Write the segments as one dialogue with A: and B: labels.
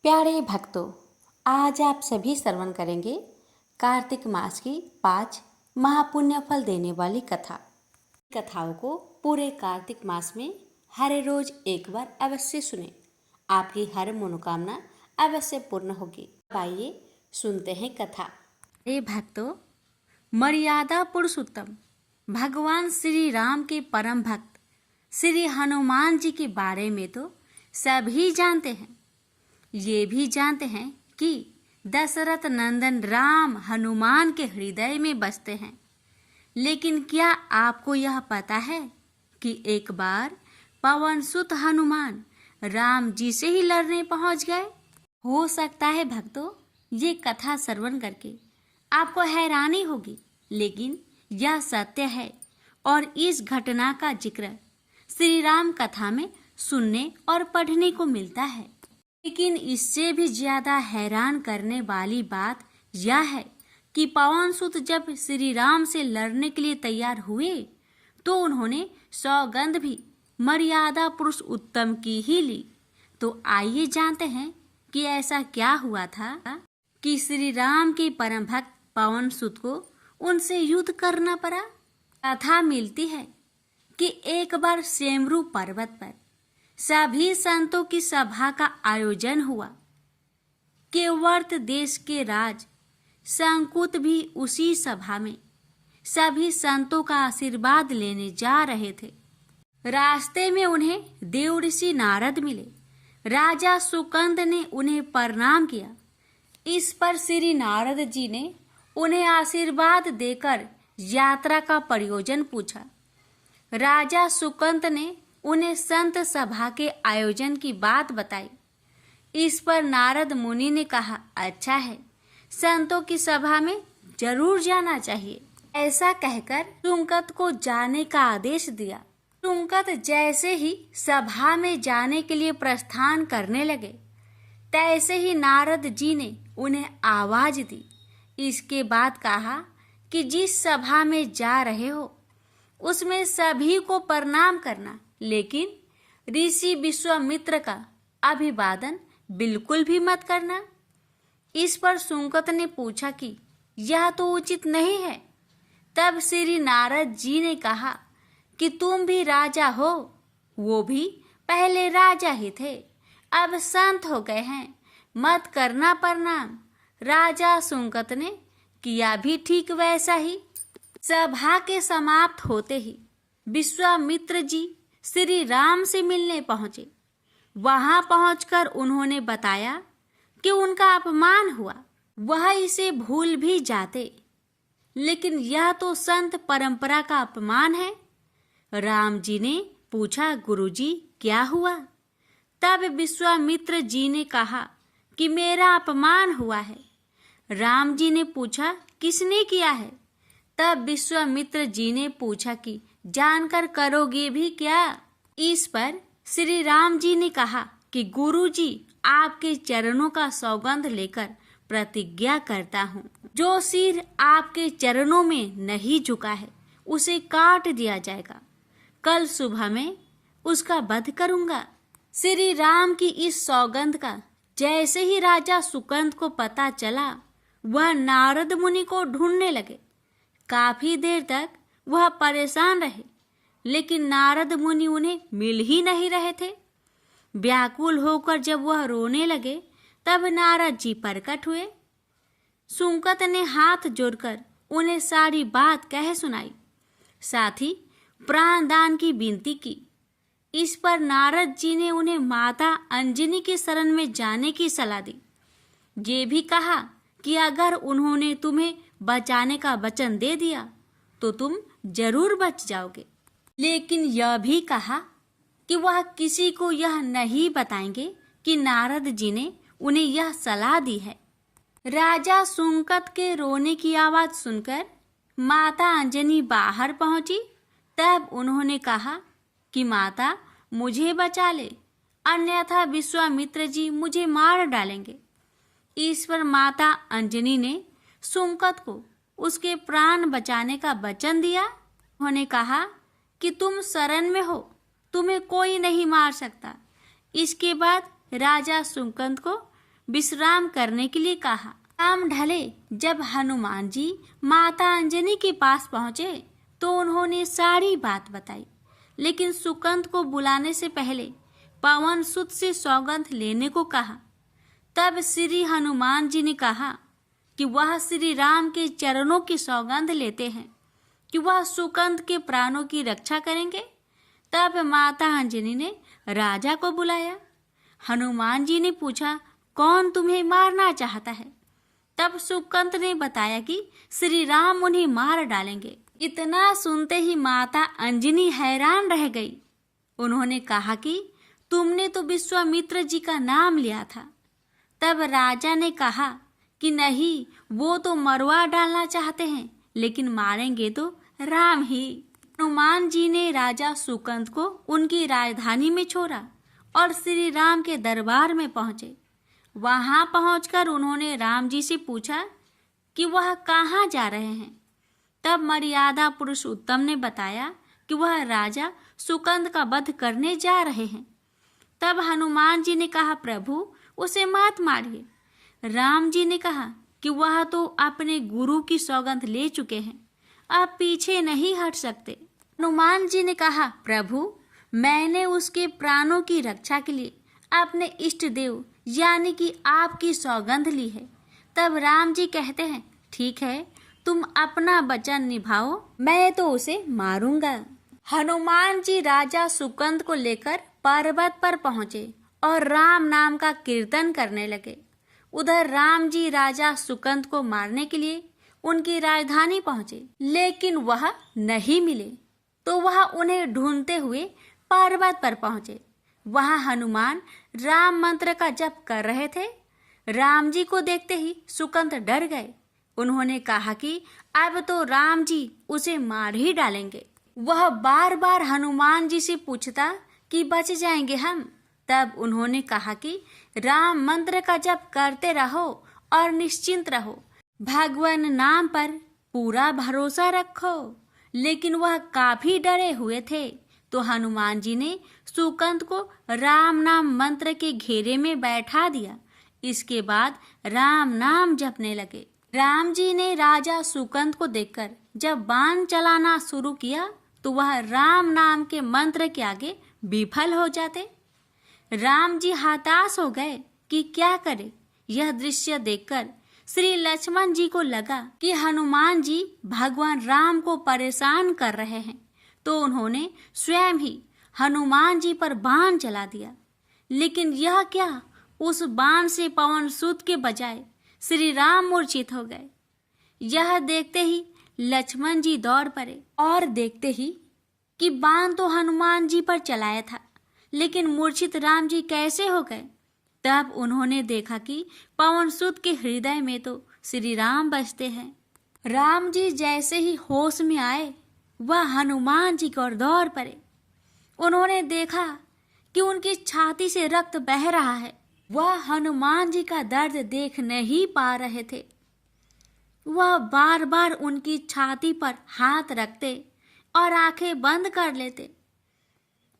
A: प्यारे भक्तों, आज आप सभी श्रवण करेंगे कार्तिक मास की 5 महापुण्य फल देने वाली कथाओं को पूरे कार्तिक मास में हर रोज एक बार अवश्य सुने। आपकी हर मनोकामना अवश्य पूर्ण होगी। आइए सुनते हैं कथा। हे भक्तों, मर्यादा पुरुषोत्तम भगवान श्री राम के परम भक्त श्री हनुमान जी के बारे में तो सभी जानते हैं। ये भी जानते हैं कि दशरथ नंदन राम हनुमान के हृदय में बसते हैं। लेकिन क्या आपको यह पता है कि एक बार पवन सुत हनुमान राम जी से ही लड़ने पहुंच गए? हो सकता है भक्तों, ये कथा श्रवण करके आपको हैरानी होगी, लेकिन यह सत्य है और इस घटना का जिक्र श्री राम कथा में सुनने और पढ़ने को मिलता है। लेकिन इससे भी ज्यादा हैरान करने वाली बात यह है कि पवन सुत जब श्री राम से लड़ने के लिए तैयार हुए तो उन्होंने सौगंध भी मर्यादा पुरुष उत्तम की ही ली। तो आइए जानते हैं कि ऐसा क्या हुआ था कि श्री राम के परम भक्त पवन सुत को उनसे युद्ध करना पड़ा। कथा मिलती है कि एक बार सेमरू पर्वत पर सभी संतों की सभा का आयोजन हुआ। केवर्त देश के राज संकुत भी उसी सभा में सभी संतों का आशीर्वाद लेने जा रहे थे। रास्ते में उन्हें देव ऋषि नारद मिले। राजा सुकंद ने उन्हें प्रणाम किया। इस पर श्री नारद जी ने उन्हें आशीर्वाद देकर यात्रा का प्रयोजन पूछा। राजा सुकंद ने उन्हें संत सभा के आयोजन की बात बताई। इस पर नारद मुनि ने कहा, अच्छा है, संतों की सभा में जरूर जाना चाहिए। ऐसा कहकर सुकंद को जाने का आदेश दिया। सुकंद जैसे ही सभा में जाने के लिए प्रस्थान करने लगे, तैसे ही नारद जी ने उन्हें आवाज दी। इसके बाद कहा कि जिस सभा में जा रहे हो उसमें सभी को प्रणाम करना, लेकिन ऋषि विश्वामित्र का अभिवादन बिल्कुल भी मत करना। इस पर सुकंद ने पूछा कि यह तो उचित नहीं है। तब श्री नारद जी ने कहा कि तुम भी राजा हो, वो भी पहले राजा ही थे, अब संत हो गए हैं, मत करना प्रणाम। राजा सुकंद ने किया भी ठीक वैसा ही। सभा के समाप्त होते ही विश्वामित्र जी श्री राम से मिलने पहुंचे। वहां पहुंचकर उन्होंने बताया कि उनका अपमान हुआ। वह इसे भूल भी जाते, लेकिन यह तो संत परंपरा का अपमान है। राम जी ने पूछा, गुरुजी क्या हुआ? तब विश्वामित्र जी ने कहा कि मेरा अपमान हुआ है। राम जी ने पूछा, किसने किया है? तब विश्वामित्र जी ने पूछा कि जानकर करोगे भी क्या? इस पर श्री राम जी ने कहा कि गुरुजी, आपके चरणों का सौगंध लेकर प्रतिज्ञा करता हूँ, जो सिर आपके चरणों में नहीं झुका है उसे काट दिया जाएगा। कल सुबह में उसका वध करूंगा। श्री राम की इस सौगंध का जैसे ही राजा सुकंद को पता चला, वह नारद मुनि को ढूंढने लगे। काफी देर तक वह परेशान रहे, लेकिन नारद मुनि उन्हें मिल ही नहीं रहे थे। व्याकुल होकर जब वह रोने लगे, तब नारद जी प्रकट हुए। सुकंद ने हाथ जोड़कर उन्हें सारी बात कह सुनाई, साथ ही प्राण दान की विनती की। इस पर नारद जी ने उन्हें माता अंजनी की शरण में जाने की सलाह दी। ये भी कहा कि अगर उन्होंने तुम्हें बचाने का वचन दे दिया तो तुम जरूर बच जाओगे, लेकिन यह भी कहा कि वह किसी को यह नहीं बताएंगे कि नारद जी ने उन्हें यह सलाह दी है। राजा सुकंद के रोने की आवाज सुनकर माता अंजनी बाहर पहुंची। तब उन्होंने कहा कि माता, मुझे बचा ले, अन्यथा विश्वामित्र जी मुझे मार डालेंगे। इस पर माता अंजनी ने सुकंद को उसके प्राण बचाने का वचन दिया। उन्होंने कहा कि तुम शरण में हो, तुम्हें कोई नहीं मार सकता। इसके बाद राजा सुकंद को विश्राम करने के लिए कहा। शाम ढले जब हनुमान जी माता अंजनी के पास पहुँचे तो उन्होंने सारी बात बताई, लेकिन सुकंद को बुलाने से पहले पवन सुत से सौगंध लेने को कहा। तब श्री हनुमान जी ने कहा कि वह श्री राम के चरणों की सौगंध लेते हैं कि वह सुकंद के प्राणों की रक्षा करेंगे। तब माता अंजनी ने राजा को बुलाया। हनुमान जी ने पूछा, कौन तुम्हें मारना चाहता है? तब सुकंद ने बताया कि श्री राम उन्हें मार डालेंगे। इतना सुनते ही माता अंजनी हैरान रह गई। उन्होंने कहा कि तुमने तो विश्वामित्र जी का नाम लिया था। तब राजा ने कहा कि नहीं, वो तो मरवा डालना चाहते हैं, लेकिन मारेंगे तो राम ही। हनुमान जी ने राजा सुकंद को उनकी राजधानी में छोड़ा और श्री राम के दरबार में पहुंचे। वहां पहुंचकर उन्होंने राम जी से पूछा कि वह कहाँ जा रहे हैं। तब मर्यादा पुरुषोत्तम ने बताया कि वह राजा सुकंद का वध करने जा रहे हैं। तब हनुमान जी ने कहा, प्रभु उसे मत मारिए। राम जी ने कहा कि वह तो अपने गुरु की सौगंध ले चुके हैं, अब पीछे नहीं हट सकते। हनुमान जी ने कहा, प्रभु मैंने उसके प्राणों की रक्षा के लिए अपने इष्ट देव यानी कि आपकी सौगंध ली है। तब राम जी कहते हैं, ठीक है, तुम अपना वचन निभाओ, मैं तो उसे मारूंगा। हनुमान जी राजा सुकंद को लेकर पर्वत पर पहुंचे और राम नाम का कीर्तन करने लगे। उधर राम जी राजा सुकंद को मारने के लिए उनकी राजधानी पहुंचे, लेकिन वह नहीं मिले, तो वह उन्हें ढूंढते हुए पर्वत पर पहुंचे। वहां हनुमान राम मंत्र का जप कर रहे थे। राम जी को देखते ही सुकंद डर गए। उन्होंने कहा कि अब तो राम जी उसे मार ही डालेंगे। वह बार बार हनुमान जी से पूछता कि बच जाएंगे हम। तब उन्होंने कहा कि राम मंत्र का जप करते रहो और निश्चिंत रहो, भगवान नाम पर पूरा भरोसा रखो। लेकिन वह काफी डरे हुए थे, तो हनुमान जी ने सुकंद को राम नाम मंत्र के घेरे में बैठा दिया। इसके बाद राम नाम जपने लगे। राम जी ने राजा सुकंद को देखकर जब बाण चलाना शुरू किया तो वह राम नाम के मंत्र के आगे विफल हो जाते। राम जी हताश हो गए कि क्या करे। यह दृश्य देखकर श्री लक्ष्मण जी को लगा कि हनुमान जी भगवान राम को परेशान कर रहे हैं, तो उन्होंने स्वयं ही हनुमान जी पर बाण चला दिया। लेकिन यह क्या, उस बाण से पवन सुत के बजाय श्री राम मूर्छित हो गए। यह देखते ही लक्ष्मण जी दौड़ पड़े और देखते ही कि बाण तो हनुमान जी पर चलाया था, लेकिन मूर्छित राम जी कैसे हो गए। तब उन्होंने देखा कि पवन सुत के हृदय में तो श्री राम बसते हैं। राम जी जैसे ही होश में आए, वह हनुमान जी की ओर दौड़ पड़े। उन्होंने देखा कि उनकी छाती से रक्त बह रहा है। वह हनुमान जी का दर्द देख नहीं पा रहे थे। वह बार बार उनकी छाती पर हाथ रखते और आंखें बंद कर लेते।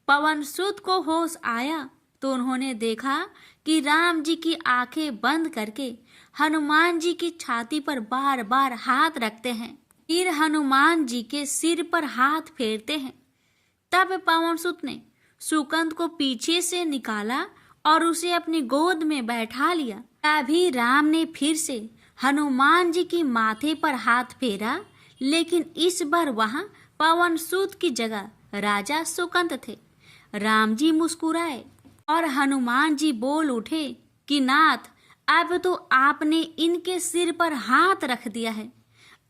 A: पवन सुत को होश आया तो उन्होंने देखा कि राम जी की आंखें बंद करके हनुमान जी की छाती पर बार बार हाथ रखते हैं, फिर हनुमान जी के सिर पर हाथ फेरते हैं। तब पवन सुत ने सुकंद को पीछे से निकाला और उसे अपनी गोद में बैठा लिया। तभी राम ने फिर से हनुमान जी की माथे पर हाथ फेरा, लेकिन इस बार वहां पवन सुत की जगह राजा सुकंद थे। राम जी मुस्कुराए और हनुमान जी बोल उठे कि नाथ, अब तो आपने इनके सिर पर हाथ रख दिया है,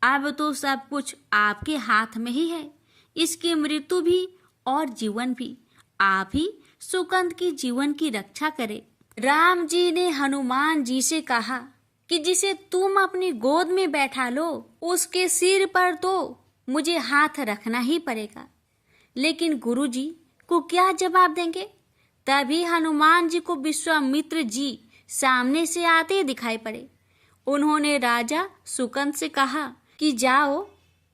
A: अब तो सब कुछ आपके हाथ में ही है। इसकी मृत्यु भी और जीवन भी आप ही सुकंद की जीवन की रक्षा करे। राम जी ने हनुमान जी से कहा कि जिसे तुम अपनी गोद में बैठा लो, उसके सिर पर तो मुझे हाथ रखना ही पड़ेगा। लेकिन गुरुजी को क्या जवाब देंगे? तभी हनुमान जी को विश्वामित्र जी सामने से आते दिखाई पड़े। उन्होंने राजा सुकंद से कहा कि जाओ,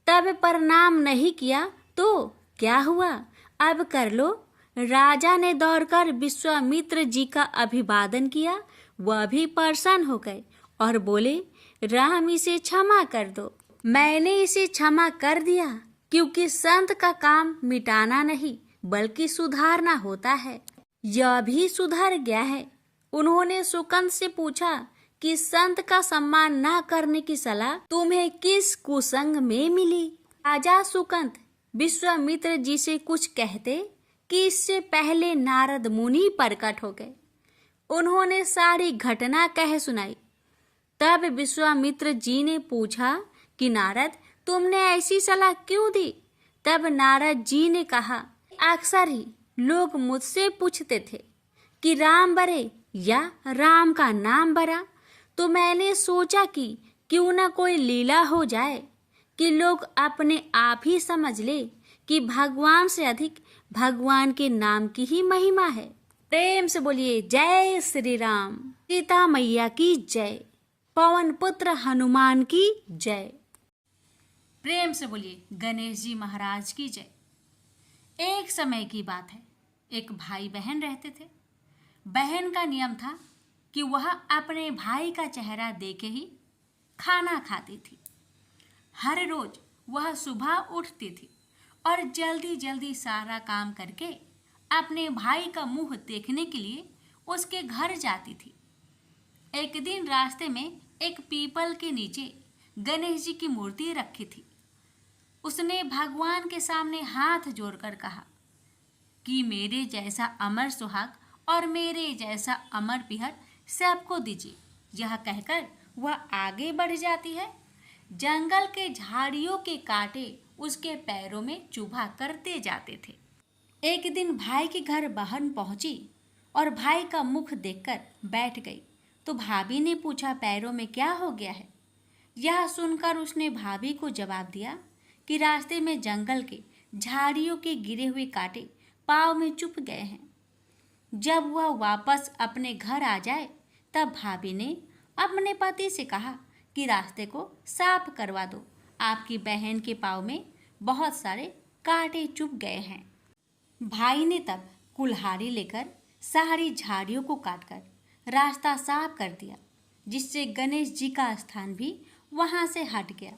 A: तब प्रणाम नहीं किया तो क्या हुआ, अब कर लो। राजा ने दौड़कर विश्वामित्र जी का अभिवादन किया। वह भी परेशान हो गए और बोले, राम इसे क्षमा कर दो। मैंने इसे क्षमा कर दिया क्योंकि संत का काम मिटाना नहीं बल्कि सुधारना होता है। यह भी सुधर गया है। उन्होंने सुकंद से पूछा कि संत का सम्मान न करने की सलाह तुम्हें किस कुसंग में मिली। राजा सुकंद विश्वामित्र जी से कुछ कहते कि इससे पहले नारद मुनि प्रकट हो गए। उन्होंने सारी घटना कह सुनाई। तब विश्वामित्र जी ने पूछा कि नारद, तुमने ऐसी सलाह क्यों दी? तब नारद जी ने कहा, अक्सर ही लोग मुझसे पूछते थे कि राम बरे या राम का नाम बरा, तो मैंने सोचा कि क्यों न कोई लीला हो जाए कि लोग अपने आप ही समझ ले कि भगवान से अधिक भगवान के नाम की ही महिमा है। प्रेम से बोलिए जय श्री राम। सीता मैया की जय। पवन पुत्र हनुमान की जय। प्रेम से बोलिए गणेश जी महाराज की जय। एक समय की बात है, एक भाई बहन रहते थे। बहन का नियम था कि वह अपने भाई का चेहरा देखे ही खाना खाती थी। हर रोज वह सुबह उठती थी और जल्दी जल्दी सारा काम करके अपने भाई का मुंह देखने के लिए उसके घर जाती थी। एक दिन रास्ते में एक पीपल के नीचे गणेश जी की मूर्ति रखी थी। उसने भगवान के सामने हाथ जोड़कर कहा कि मेरे जैसा अमर सुहाग और मेरे जैसा अमर पिहर सबको दीजिए। यह कहकर वह आगे बढ़ जाती है। जंगल के झाड़ियों के कांटे उसके पैरों में चुभा करते जाते थे। एक दिन भाई के घर बहन पहुंची और भाई का मुख देखकर बैठ गई तो भाभी ने पूछा, पैरों में क्या हो गया है? यह सुनकर उसने भाभी को जवाब दिया कि रास्ते में जंगल के झाड़ियों के गिरे हुए कांटे पाँव में चुभ गए हैं। जब वह वापस अपने घर आ जाए तब भाभी ने अपने पति से कहा कि रास्ते को साफ करवा दो, आपकी बहन के पाँव में बहुत सारे कांटे चुभ गए हैं। भाई ने तब कुल्हाड़ी लेकर सारी झाड़ियों को काटकर रास्ता साफ कर दिया, जिससे गणेश जी का स्थान भी वहां से हट गया।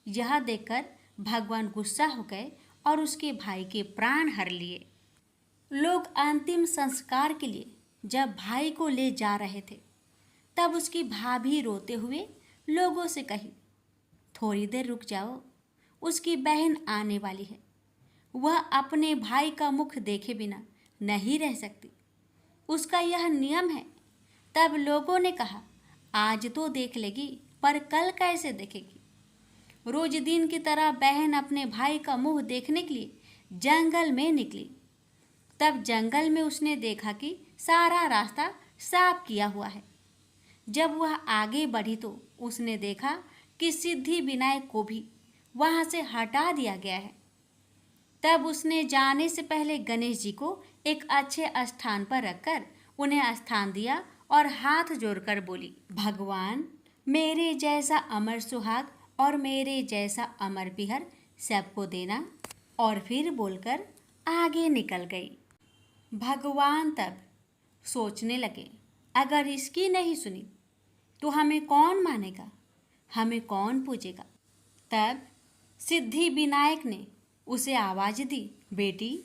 A: यह देखकर भगवान गुस्सा हो गए और उसके भाई के प्राण हर लिए। लोग अंतिम संस्कार के लिए जब भाई को ले जा रहे थे तब उसकी भाभी रोते हुए लोगों से कही, थोड़ी देर रुक जाओ, उसकी बहन आने वाली है। वह अपने भाई का मुख देखे बिना नहीं रह सकती, उसका यह नियम है। तब लोगों ने कहा, आज तो देख लेगी पर कल कैसे देखेगी? रोज दिन की तरह बहन अपने भाई का मुंह देखने के लिए जंगल में निकली। तब जंगल में उसने देखा कि सारा रास्ता साफ किया हुआ है। जब वह आगे बढ़ी तो उसने देखा कि सिद्धि विनायक को भी वहां से हटा दिया गया है। तब उसने जाने से पहले गणेश जी को एक अच्छे स्थान पर रखकर उन्हें स्थान दिया और हाथ जोड़कर बोली, भगवान मेरे जैसा अमर सुहाग और मेरे जैसा अमर पिहर सबको देना। और फिर बोलकर आगे निकल गई। भगवान तब सोचने लगे, अगर इसकी नहीं सुनी तो हमें कौन मानेगा, हमें कौन पूजेगा? तब सिद्धि विनायक ने उसे आवाज दी, बेटी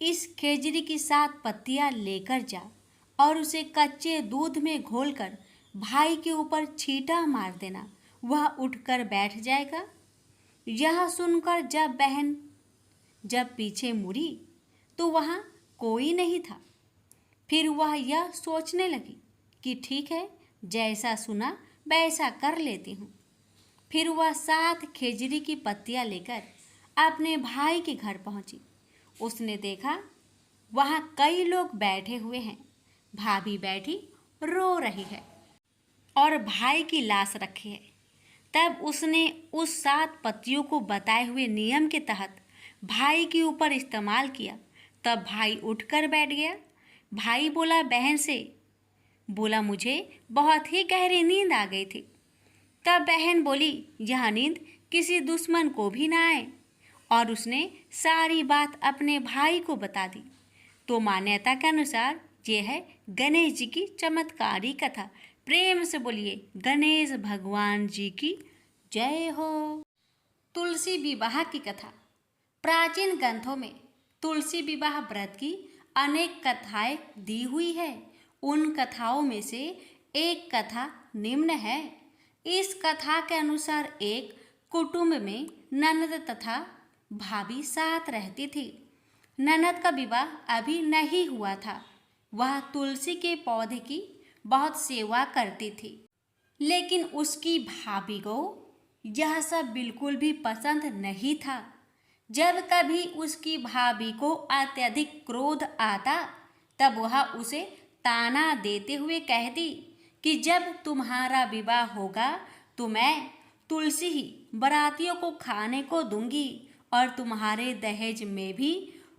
A: इस खेजड़ी की 7 पत्तियां लेकर जा और उसे कच्चे दूध में घोलकर भाई के ऊपर छींटा मार देना, वह उठकर बैठ जाएगा। यह सुनकर जब पीछे मुड़ी तो वहाँ कोई नहीं था। फिर वह यह सोचने लगी कि ठीक है, जैसा सुना वैसा कर लेती हूँ। फिर वह 7 खेजड़ी की पत्तियां लेकर अपने भाई के घर पहुंची। उसने देखा वहाँ कई लोग बैठे हुए हैं। भाभी बैठी रो रही है और भाई की लाश रखी है। तब उसने उस 7 पत्तियों को बताए हुए नियम के तहत भाई के ऊपर इस्तेमाल किया। तब भाई उठकर बैठ गया। भाई बोला बहन से, बोला मुझे बहुत ही गहरी नींद आ गई थी। तब बहन बोली, यह नींद किसी दुश्मन को भी ना आए। और उसने सारी बात अपने भाई को बता दी। तो मान्यता के अनुसार ये है गणेश जी की चमत्कारी कथा। प्रेम से बोलिए गणेश भगवान जी की जय हो। तुलसी विवाह की कथा। प्राचीन ग्रंथों में तुलसी विवाह व्रत की अनेक कथाएं दी हुई है। उन कथाओं में से एक कथा निम्न है। इस कथा के अनुसार एक कुटुंब में ननद तथा भाभी साथ रहती थी। ननद का विवाह अभी नहीं हुआ था। वह तुलसी के पौधे की बहुत सेवा करती थी, लेकिन उसकी भाभी को यह सब बिल्कुल भी पसंद नहीं था। जब कभी उसकी भाभी को अत्यधिक क्रोध आता, तब वह उसे ताना देते हुए कहती कि जब तुम्हारा विवाह होगा तो मैं तुलसी ही बारातियों को खाने को दूंगी और तुम्हारे दहेज में भी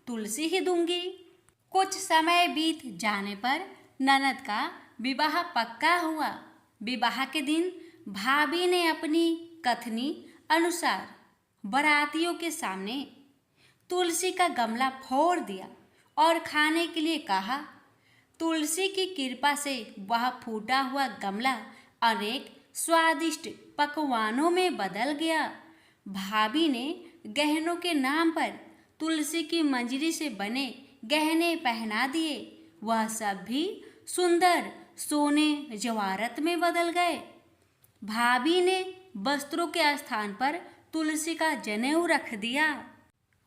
A: तुलसी ही दूंगी। कुछ समय बीत जाने पर ननद का विवाह पक्का हुआ। विवाह के दिन भाभी ने अपनी कथनी अनुसार बारातियों के सामने तुलसी का गमला फोड़ दिया और खाने के लिए कहा। तुलसी की कृपा से वह फूटा हुआ गमला अनेक स्वादिष्ट पकवानों में बदल गया। भाभी ने गहनों के नाम पर तुलसी की मंजरी से बने गहने पहना दिए। वह सब भी सुंदर सोने जवारत में बदल गए। भाभी ने वस्त्रों के स्थान पर तुलसी का जनेऊ रख दिया।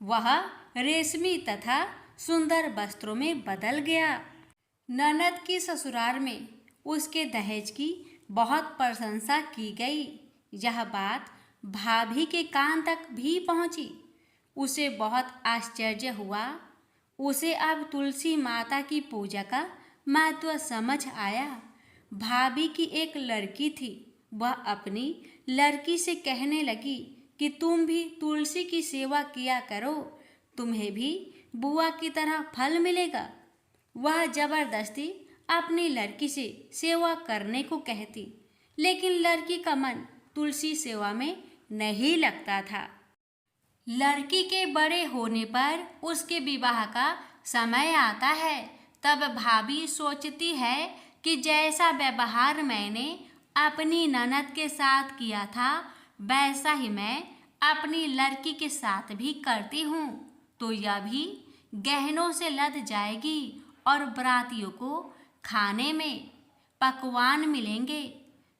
A: वह रेशमी तथा सुंदर वस्त्रों में बदल गया। ननद की ससुराल में उसके दहेज की बहुत प्रशंसा की गई। यह बात भाभी के कान तक भी पहुंची। उसे बहुत आश्चर्य हुआ। उसे अब तुलसी माता की पूजा का महत्व समझ आया। भाभी की एक लड़की थी। वह अपनी लड़की से कहने लगी कि तुम भी तुलसी की सेवा किया करो, तुम्हें भी बुआ की तरह फल मिलेगा। वह जबरदस्ती अपनी लड़की से सेवा करने को कहती, लेकिन लड़की का मन तुलसी सेवा में नहीं लगता था। लड़की के बड़े होने पर उसके विवाह का समय आता है। तब भाभी सोचती है कि जैसा व्यवहार मैंने अपनी ननद के साथ किया था, वैसा ही मैं अपनी लड़की के साथ भी करती हूँ, तो यह भी गहनों से लद जाएगी और बारातियों को खाने में पकवान मिलेंगे।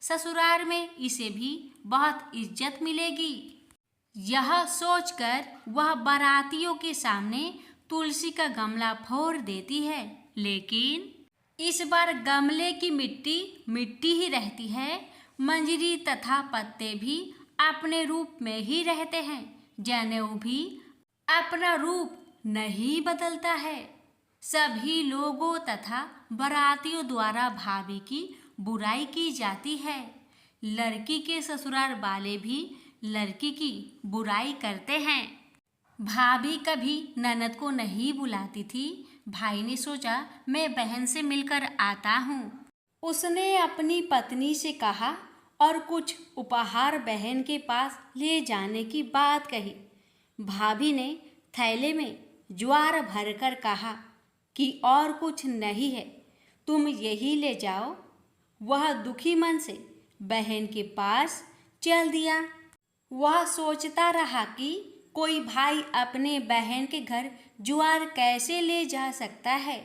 A: ससुराल में इसे भी बहुत इज्जत मिलेगी। यह सोचकर वह बारातियों के सामने तुलसी का गमला फोड़ देती है, लेकिन इस बार गमले की मिट्टी मिट्टी ही रहती है। मंजरी तथा पत्ते भी अपने रूप में ही रहते हैं। जनेऊ भी अपना रूप नहीं बदलता है। सभी लोगों तथा बारातियों द्वारा भाभी की बुराई की जाती है। लड़की के ससुराल वाले भी लड़की की बुराई करते हैं। भाभी कभी ननद को नहीं बुलाती थी। भाई ने सोचा मैं बहन से मिलकर आता हूँ। उसने अपनी पत्नी से कहा और कुछ उपहार बहन के पास ले जाने की बात कही। भाभी ने थैले में ज्वार भरकर कहा कि और कुछ नहीं है, तुम यही ले जाओ। वह दुखी मन से बहन के पास चल दिया। वह सोचता रहा कि कोई भाई अपने बहन के घर ज्वार कैसे ले जा सकता है।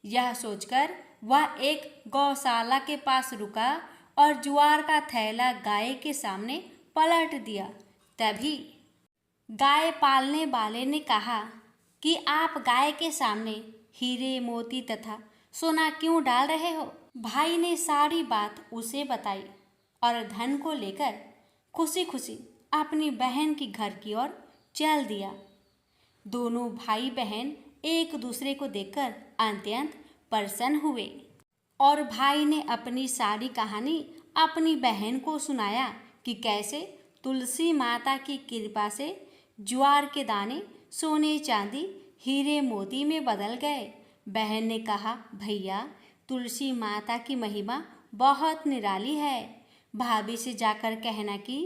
A: यह सोचकर वह एक गौशाला के पास रुका और ज्वार का थैला गाय के सामने पलट दिया। तभी गाय पालने वाले ने कहा कि आप गाय के सामने हीरे मोती तथा सोना क्यों डाल रहे हो। भाई ने सारी बात उसे बताई और धन को लेकर खुशी खुशी अपनी बहन की घर की ओर चल दिया। दोनों भाई बहन एक दूसरे को देखकर अत्यंत प्रसन्न हुए और भाई ने अपनी सारी कहानी अपनी बहन को सुनाया कि कैसे तुलसी माता की कृपा से ज्वार के दाने सोने चांदी हीरे मोती में बदल गए। बहन ने कहा, भैया तुलसी माता की महिमा बहुत निराली है। भाभी से जाकर कहना कि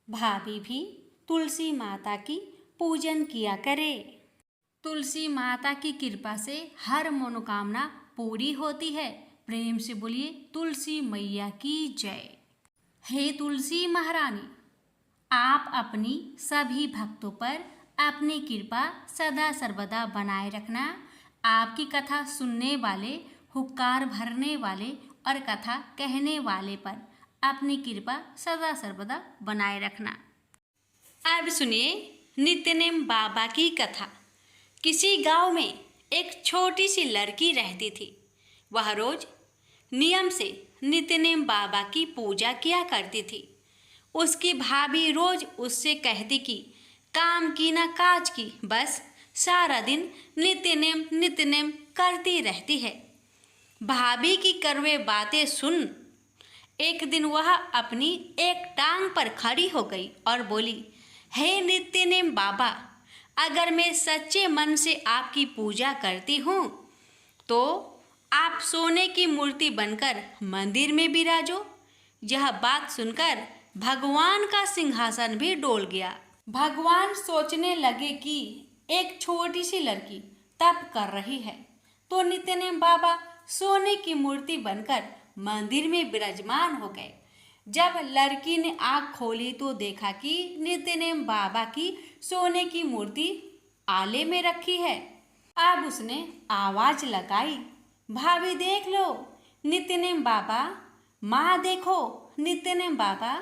A: भाभी भी तुलसी माता की पूजन किया करे। तुलसी माता की कृपा से हर मनोकामना पूरी होती है। प्रेम से बोलिए तुलसी मैया की जय। हे तुलसी महारानी, आप अपनी सभी भक्तों पर अपनी कृपा सदा सर्वदा बनाए रखना। आपकी कथा सुनने वाले, हुक्कार भरने वाले और कथा कहने वाले पर अपनी कृपा सदा सर्वदा बनाए रखना। अब सुनिए नित्यनेम बाबा की कथा। किसी गांव में एक छोटी सी लड़की रहती थी। वह रोज नियम से नित्यनेम बाबा की पूजा किया करती थी। उसकी भाभी रोज उससे कहती कि काम की ना काज की, बस सारा दिन नित्यनेम करती रहती है। भाभी की कड़वे बातें सुन एक दिन वह अपनी एक टांग पर खड़ी हो गई और बोली, हे नित्यनेम बाबा, अगर मैं सच्चे मन से आपकी पूजा करती हूँ तो आप सोने की मूर्ति बनकर मंदिर में विराजो। यह बात सुनकर भगवान का सिंहासन भी डोल गया। भगवान सोचने लगे कि एक छोटी सी लड़की तप कर रही है तो नित्यनेम बाबा सोने की मूर्ति बनकर मंदिर में विराजमान हो गए। जब लड़की ने आँख खोली तो देखा कि नित्यनेम बाबा की सोने की मूर्ति आले में रखी है। अब उसने आवाज लगाई, भाभी देख लो नित्यनेम बाबा, माँ देखो नित्यनेम बाबा।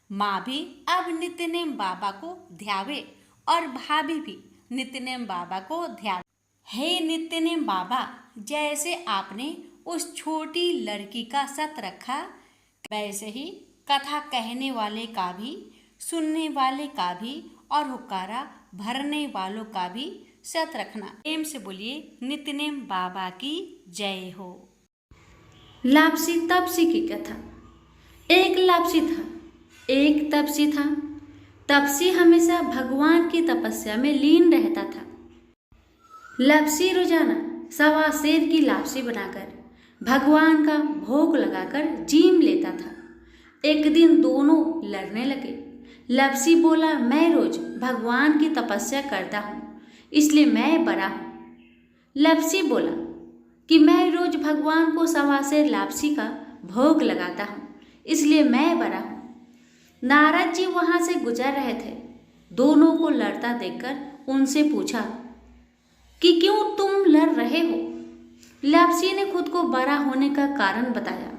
A: माँ भी अब नित्यनेम बाबा को ध्यावे और भाभी भी नित्यनेम बाबा को ध्यावे। हे नित्यनेम बाबा, जैसे आपने उस छोटी लड़की का सत रखा, वैसे ही कथा कहने वाले का भी, सुनने वाले का भी और हुक्कारा भरने वालों का भी सत रखना। प्रेम से बोलिए नित्यनेम बाबा की जय हो। लापसी तपसी की कथा। एक लापसी था, एक तपसी था। तपसी हमेशा भगवान की तपस्या में लीन रहता था। लापसी रोजाना सवा सेर की लापसी बनाकर भगवान का भोग लगाकर जीम लेता था। एक दिन दोनों लड़ने लगे। लापसी बोला, मैं रोज भगवान की तपस्या करता हूँ इसलिए मैं बड़ा हूँ। लापसी बोला कि मैं रोज भगवान को सवा सेर लापसी का भोग लगाता हूँ इसलिए मैं बड़ा हूँ। नारद जी वहाँ से गुजर रहे थे। दोनों को लड़ता देखकर उनसे पूछा कि क्यों तुम लड़ रहे हो। लापसी ने खुद को बड़ा होने का कारण बताया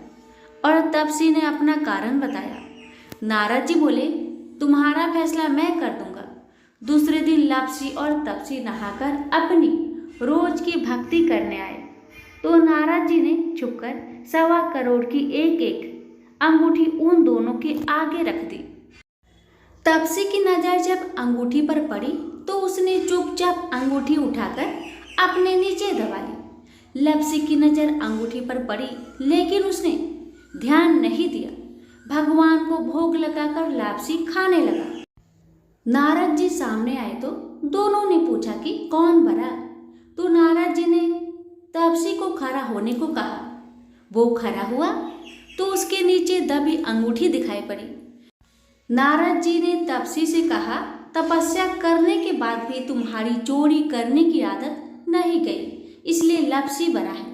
A: और तपसी ने अपना कारण बताया। नारद जी बोले, तुम्हारा फैसला मैं कर दूंगा। दूसरे दिन लापसी और तपसी नहाकर अपनी रोज की भक्ति करने आए तो नारद जी ने छुपकर 1.25 करोड़ की एक एक अंगूठी उन दोनों के आगे रख दी। तपसी की नजर जब अंगूठी पर पड़ी तो उसने चुपचाप अंगूठी उठाकर अपने नीचे दबा ली। लापसी की नजर अंगूठी पर पड़ी लेकिन उसने ध्यान नहीं दिया। भगवान को भोग लगाकर लापसी खाने लगा। नारद जी सामने आए तो दोनों ने पूछा कि कौन बड़ा। तो नारद जी ने तपसी को खड़ा होने को कहा। वो खड़ा हुआ तो उसके नीचे दबी अंगूठी दिखाई पड़ी। नारद जी ने तपसी से कहा, तपस्या करने के बाद भी तुम्हारी चोरी करने की आदत नहीं गई, इसलिए लापसी बड़ा है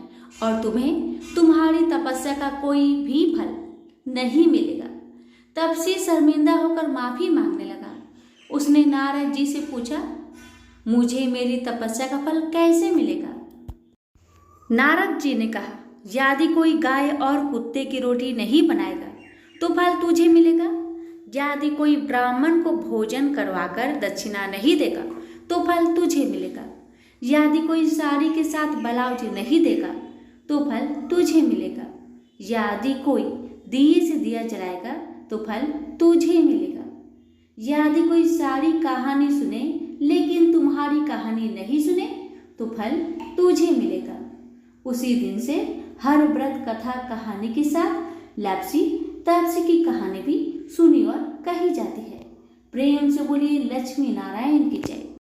A: और तुम्हें तुम्हारी तपस्या का कोई भी फल नहीं मिलेगा। तपसी शर्मिंदा होकर माफी मांगने लगा। उसने नारद जी से पूछा, मुझे मेरी तपस्या का फल कैसे मिलेगा। नारद जी ने कहा, यदि कोई गाय और कुत्ते की रोटी नहीं बनाएगा तो फल तुझे मिलेगा। यदि कोई ब्राह्मण को भोजन करवाकर दक्षिणा नहीं देगा तो फल तुझे मिलेगा। यदि कोई साड़ी के साथ ब्लाउज नहीं देगा तो फल तुझे मिलेगा। यदि कोई दिए से दिया जलाएगा तो फल तुझे मिलेगा। यदि कोई सारी कहानी सुने लेकिन तुम्हारी कहानी नहीं सुने तो फल तुझे मिलेगा। उसी दिन से हर व्रत कथा कहानी के साथ लापसी तपसी की कहानी भी सुनी और कही जाती है। प्रेम से बोलिए लक्ष्मी नारायण की जय।